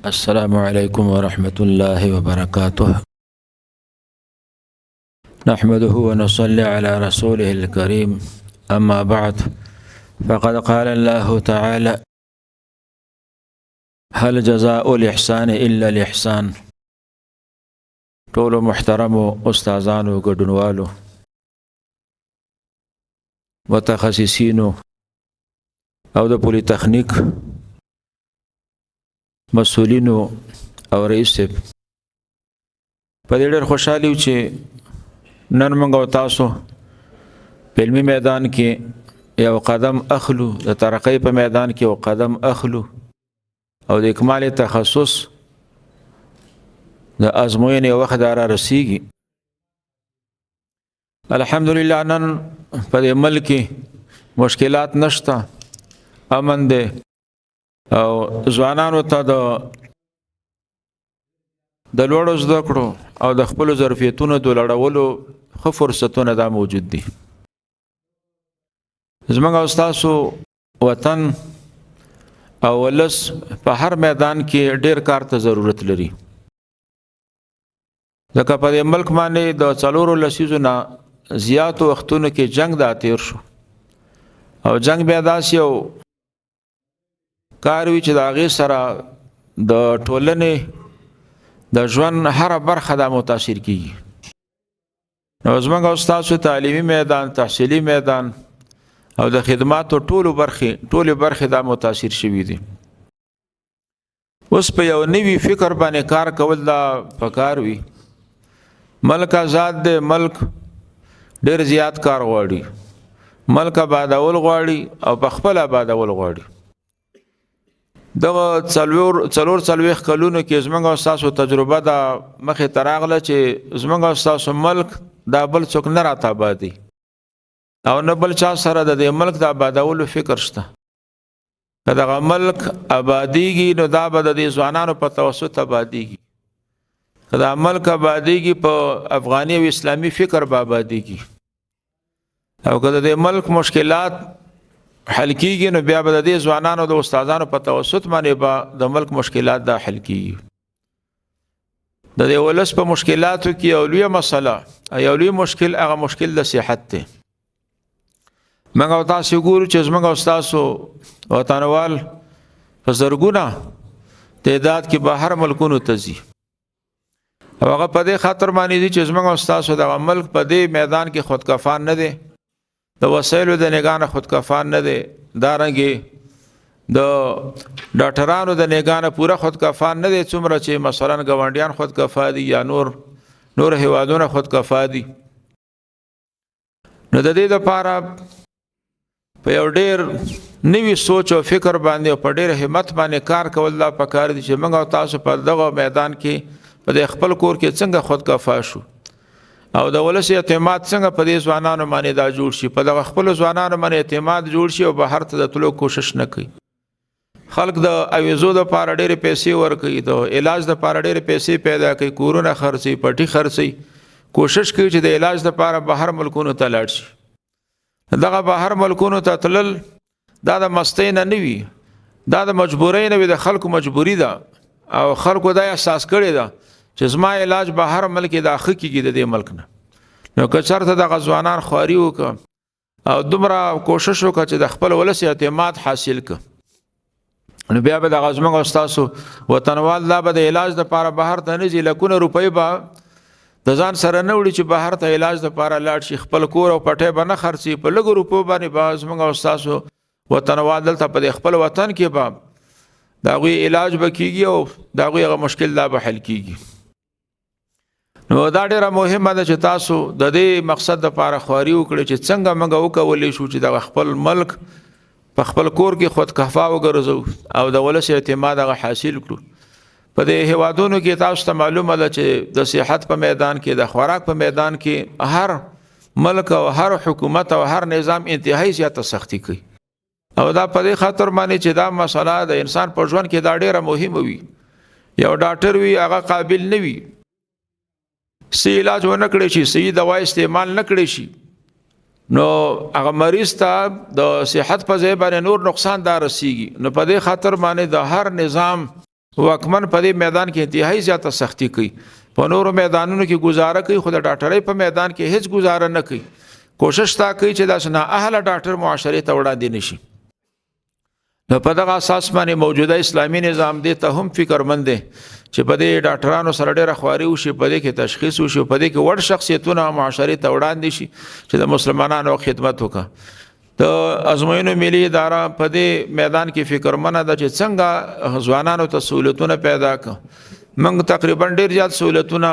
السلام عليكم ورحمة الله وبركاته. نحمده ونصلي على رسوله الكريم. أما بعد، فقد قال الله تعالى: هل جزاء الإحسان إلا الإحسان. ټولو محترمو استادانو، ګډونوالو، متخصصینو او د پولی تخنیک مسؤلینو او رئیس صاحب، په دې ډېر خوشحالي چې نن موږ او تاسو په علمي میدان کې یو قدم اخلو، د ترقۍ په میدان کې یو قدم اخلو او د اکمال تخصص د ازموینې وخت را رسیږي. الحمدلله نن په دې ملک کې مشکلات نشته، امن دی او ځوانانو ته د لوړو زده کړو او د خپلو ظرفیتونو د لوړولو ښه فرصتونه دا موجود دي. زموږ او ستاسو وطن او ولس په هر میدان کې ډېر کار ته ضرورت لري، ځکه په دې ملک باندې د 4 لسیزو نه زیاتو وختونو کې جنگ دا تیر شو او جنگ بیا داسې یو کار وی چې د هغې سره د ټولنې د ژوند هره برخه دا متاثر کیږي. نو زموږ او ستاسو تعلیمي میدان، تحصیلي میدان او د خدماتو ټولې برخې دا متاثر شوي دي. اوس په یو نوي فکر باندې کار کول دا پکار وي. ملک آزاد دی، ملک ډېر زیات کار غواړي، ملک آبادول غواړي او په خپل آبادول غواړي. دغه څلور کلونو کې زموږ او ستاسو تجربه دا مخې ته راغله چې زموږ او ستاسو ملک دا بل څوک نه راته آبادي او نه بل چا سره د دې ملک د آبادولو فکر شته. که دغه ملک آبادیږي نو دا به د دې ځوانانو په توسط آبادیږي، که دا ملک آبادیږي په افغاني او اسلامي فکر به آبادیږي، او که د دې ملک مشکلات حل کیږي نو بیا به د دې ځوانانو د استادانو په توسط باندې به د ملک مشکلات دا حل کیږي. د دې ولس په مشکلاتو کې یو لویه مسله، یو لوی مشکل، هغه مشکل د صحت دی. موږ او تاسو ګورو چې زموږ او تاسو وطنوال په زرګونه تعداد کې بهر ملکونو ته ځي او هغه په دې خاطر باندې دي چې زموږ او تاسو د ملک په دې میدان کې خودکفان نه دی، د وسایلو د نگاه خودکفان نه دی، دارنګې د ډاکټرانو د نگاه پوره خودکفان نه دی، څومره چې مثلا ګاونډیان خودکفا دي یا نور هیوادونه خودکفا دي. نو د دې لپاره په یو ډېر نوي سوچ او فکر باندې او په ډېر همت باندې کار کول دا پکار دي چې موږ او تاسو په دغه میدان کې په خپل کور کې څنګه خودکفا شو او د ولس اعتماد څنګه په دې ځوانانو باندې دا جوړ شي، په دغه خپل ځوانانو باندې اعتماد جوړ شي او بهر ته د تلو کوشش نه کوي. خلک د اویزو د پاره ډېرې پیسې ورکوي، د علاج د پاره ډېرې پیسې پیدا کوي، کورونه خرڅي، پټي خرڅي، کوشش کوي چې د علاج د پاره بهر ملکونو ته لاړ شي. دغه بهر ملکونو ته تلل دا د مستۍ نه وي، دا د مجبورۍ نه وي، د خلکو مجبوري ده او خلکو دا احساس کړی ده چې زما علاج به هر ملک د اخ کېږي د دې ملک نه. نو که چېرته دغه ځوانان خواري وکړه او دومره کوشش وکړه چې د خپل ولس اعتماد حاصل کړه، نو بیا به دغه زموږ او ستاسو وطنوال دا به د علاج دپاره بهر ته نه ځي، لکونه روپۍ به د ځان سره نه وړي چې بهر ته علاج دپاره لاړ شي، خپل کور او پټۍ به نه خرڅي، په لږو روپو باندې به زموږ او ستاسو وطنوال دلته په خپل وطن کې به د هغوی علاج به کېږي او د هغوی هغه مشکل دا به حل کېږي. نو دا ډیره مهمه ده چې تاسو د دې مقصد لپاره خواري وکړئ چې څنګه موږ وکولی شو چې د خپل ملک په خپل کور کې خودکفا وګرځو او د ولس اعتماد هغه حاصل کړو. په دې هیوادونو کې تاسو ته معلومه ده چې د صحت په میدان کې، د خوراک په میدان کې هر ملک او هر حکومت او هر نظام انتهایی زیاته سختی کوي او دا په دې خاطر باندې چې دا مسله د انسان په ژوند کې دا ډیره مهمه وي. یو ډاکټر وي هغه قابل نه وي، صحیح علاج ونه کړی شي، صحیح دوا استعمال نه کړی شي، نو هغه مریض ته د صحت په ځای باندې نور نقصان دا رسیږي. نو په دې خاطر باندې د هر نظام واکمن په دې میدان کې انتهایی زیاته سختی کوي، په نورو میدانونو کې گزاره کوي، خو د ډاکټرۍ په میدان کې هیڅ گزاره نه کوي، کوشش تا کوي چې داسې نااهله ډاکټر معاشرې ته وړاندې نشي. نو په دغه اساس باندې موجوده اسلامي نظام دې ته هم فکرمند دی چې په دې ډاکټرانو سره ډېره خواري وشي، په دې کې تشخیص وشي، په دې کې وړ شخصیتونه معاشرې ته وړاندې شي چې د مسلمانانو خدمت وکړي. د ازموینو ملي اداره په دې میدان کې فکرمنه ده چې څنګه ځوانانو ته سہولتونه پیدا کړي. موږ تقریبا ډېر زیات سہولتونه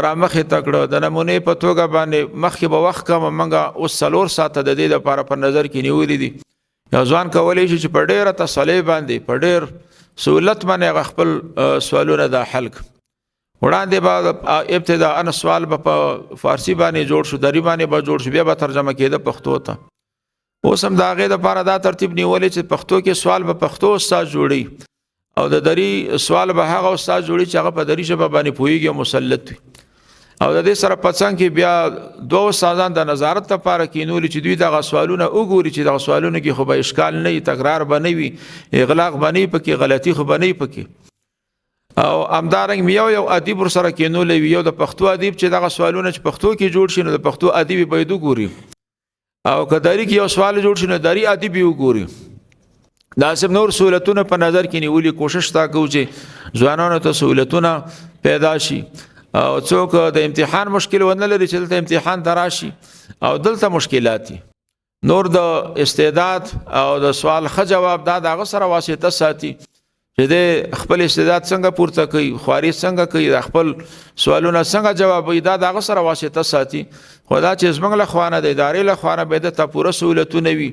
رامخې تکړه د نمونې په توګه باندې مخکې به وخت کم موږ اوس 4 ساعته د دې لپاره په نظر کې نیولې دي. یو ځوان کولی شي چې په ډېره تسلۍ باندې په ډېر سہولت باندې خپل سوالونه د حل کړي. وړاندې به ابتداءً سوال به په فارسی باندې جوړ شو، دری باندې به جوړ شو، بیا به ترجمه کېده پښتو ته. اوس هم د هغې دپاره دا ترتیب نیولی چې پښتو کې سوال به پښتو استاد جوړي او د دری سوال به هغه استاد جوړي چې هغه په دری ژبه باندې پوهیږي او مسلط وي. او د دې سره په څنګ کې بیا 2 استادان د نظارت لپاره کینولي چې دوی دغه سوالونه وګوري چې دغه سوالونه کې خو به اشکال نه وي، تکرار به نه وي، اغلاق به نه وي پکې، غلطي خو به نه وي پکې. او همدارنګ یو ادیب ورسره کینولی وي، یو د پښتو ادیب چې دغه سوالونه چې پښتو کې جوړ شي نو د پښتو ادیب باید وګوري، او که دری کې یو سوال جوړ شي نو دری ادیب وګوري. دا سم نور سہولتونه په نظر کې نیولي، کوشش تا کوو چې ځوانانو ته سہولتونه پیدا شي او څوک د امتحان مشکل ونه لري چې دلته امتحان ته راشي او دلته مشکلات دي. نور د استعداد او د سوال ښه جواب دا د هغه سره واسطه ساتي چې د خپل استعداد څنګه پورته کوي، خواري څنګه کوي، د خپل سوالونه څنګه جوابوي، دا د هغه سره واسطه ساتي. خو دا چې زموږ له خوا نه د ادارې له خوا نه باید ته پوره سہولتونه وي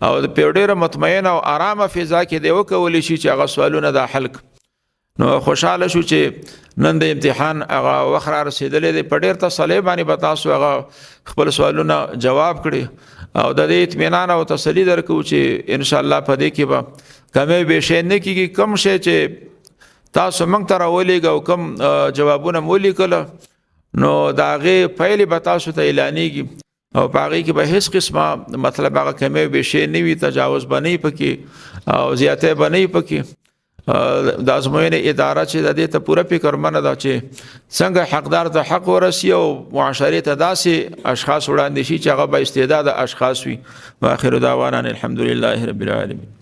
او د ډېره مطمئنه او ارامه فضا کې دی وکولی شي چې هغه سوالونه دا حل کړي. نو خوشحاله شو چې نن د امتحان هغه وخت را رسېدلی دی، په ډېر تسلۍ باندې به تاسو هغه خپل سوالونه جواب کړي او د دې اطمینان او تسلي درکوو چې انشاءالله په دې کې به کمی بیشی نه کېږي. کم شی چې تاسو موږ ته راولېږه او کم جوابونه مو ولیکله نو د هغې پایلې به تاسو ته اعلانېږي او په هغې کې به هېڅ قسمه مطلب هغه کمی بیشی نه وي، تجاوز به نه وي پکې او زیاتی به نه وي پکې. د ازموینې اداره چې د دې ته پوره فکرمنه ده چې څنګه حقدار ته حق ورسي او معاشرې ته داسې اشخاص وړاندې شي چې هغه با استعداده اشخاص وي. واخر دعوانا الحمدلله رب العالمین.